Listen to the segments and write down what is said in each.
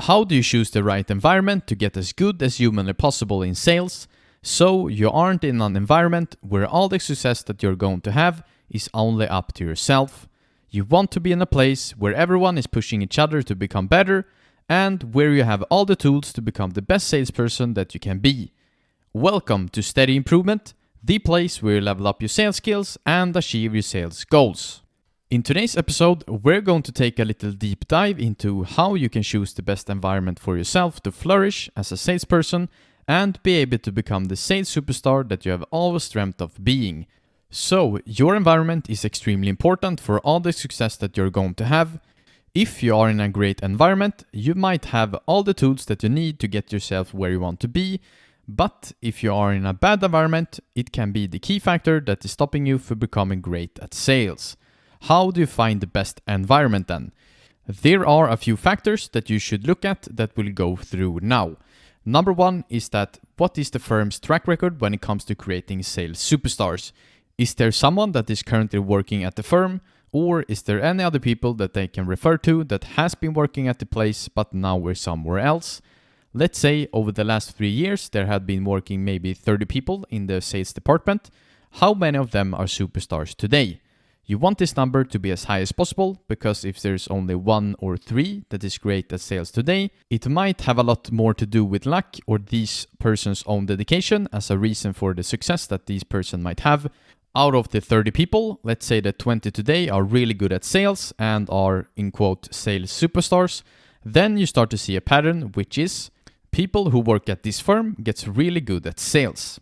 How do you choose the right environment to get as good as humanly possible in sales, so you aren't in an environment where all the success that you're going to have is only up to yourself? You want to be in a place where everyone is pushing each other to become better and where you have all the tools to become the best salesperson that you can be. Welcome to Steady Improvement, the place where you level up your sales skills and achieve your sales goals. In today's episode, we're going to take a little deep dive into how you can choose the best environment for yourself to flourish as a salesperson and be able to become the sales superstar that you have always dreamt of being. So, your environment is extremely important for all the success that you're going to have. If you are in a great environment, you might have all the tools that you need to get yourself where you want to be. But if you are in a bad environment, it can be the key factor that is stopping you from becoming great at sales. How do you find the best environment then? There are a few factors that you should look at that we'll go through now. Number one is that what is the firm's track record when it comes to creating sales superstars? Is there someone that is currently working at the firm, or is there any other people that they can refer to that has been working at the place but now we're somewhere else? Let's say over the last 3 years there had been working maybe 30 people in the sales department. How many of them are superstars today? You want this number to be as high as possible, because if there's only 1 or 3 that is great at sales today, it might have a lot more to do with luck or these person's own dedication as a reason for the success that these person might have. Out of the 30 people, let's say that 20 today are really good at sales and are, in quote, sales superstars. Then you start to see a pattern, which is people who work at this firm gets really good at sales.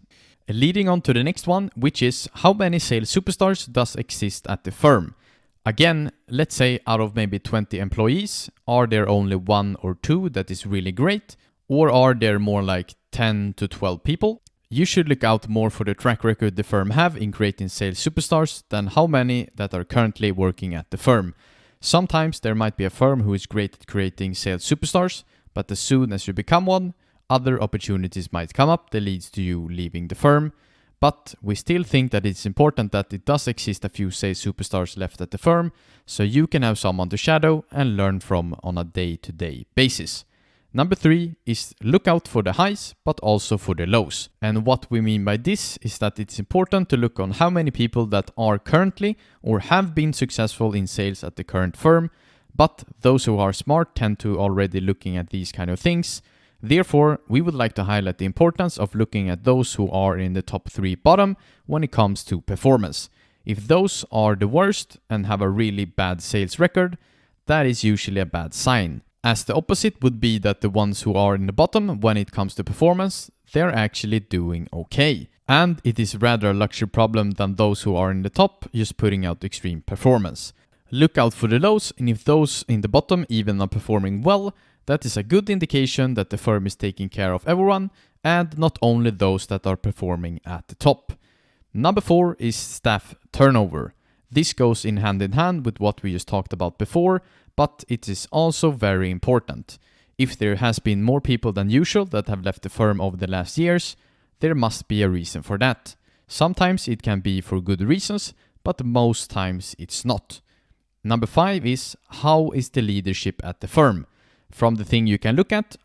Leading on to the next one, which is how many sales superstars does exist at the firm. Again, let's say out of maybe 20 employees, are there only 1 or 2 that is really great? Or are there more like 10 to 12 people? You should look out more for the track record the firm have in creating sales superstars than how many that are currently working at the firm. Sometimes there might be a firm who is great at creating sales superstars, but as soon as you become one, other opportunities might come up that leads to you leaving the firm. But we still think that it's important that it does exist a few sales superstars left at the firm, so you can have someone to shadow and learn from on a day-to-day basis. Number 3 is look out for the highs, but also for the lows. And what we mean by this is that it's important to look on how many people that are currently or have been successful in sales at the current firm, but those who are smart tend to already looking at these kind of things. Therefore, we would like to highlight the importance of looking at those who are in the top 3 bottom when it comes to performance. If those are the worst and have a really bad sales record, that is usually a bad sign. As the opposite would be that the ones who are in the bottom when it comes to performance, they're actually doing okay. And it is rather a luxury problem than those who are in the top just putting out extreme performance. Look out for the lows, and if those in the bottom even are performing well, that is a good indication that the firm is taking care of everyone and not only those that are performing at the top. Number 4 is staff turnover. This goes in hand with what we just talked about before, but it is also very important. If there has been more people than usual that have left the firm over the last years, there must be a reason for that. Sometimes it can be for good reasons, but most times it's not. Number 5 is how is the leadership at the firm? From the thing you can look at,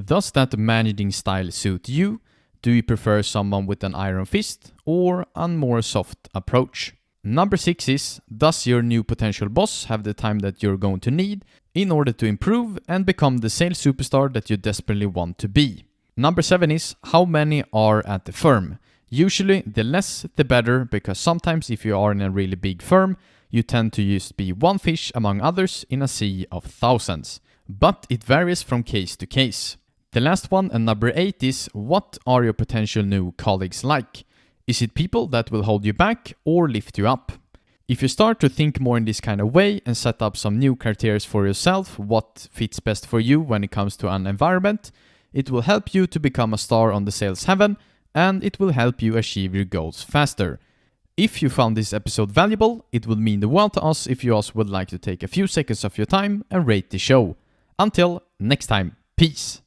does that managing style suit you? Do you prefer someone with an iron fist or a more soft approach? Number 6 is, does your new potential boss have the time that you're going to need in order to improve and become the sales superstar that you desperately want to be? Number 7 is, how many are at the firm? Usually the less the better, because sometimes if you are in a really big firm, you tend to just be one fish among others in a sea of thousands. But it varies from case to case. The last one, and number 8, is what are your potential new colleagues like? Is it people that will hold you back or lift you up? If you start to think more in this kind of way and set up some new criteria for yourself, what fits best for you when it comes to an environment, it will help you to become a star on the sales heaven, and it will help you achieve your goals faster. If you found this episode valuable, it would mean the world to us if you also would like to take a few seconds of your time and rate the show. Until next time, peace.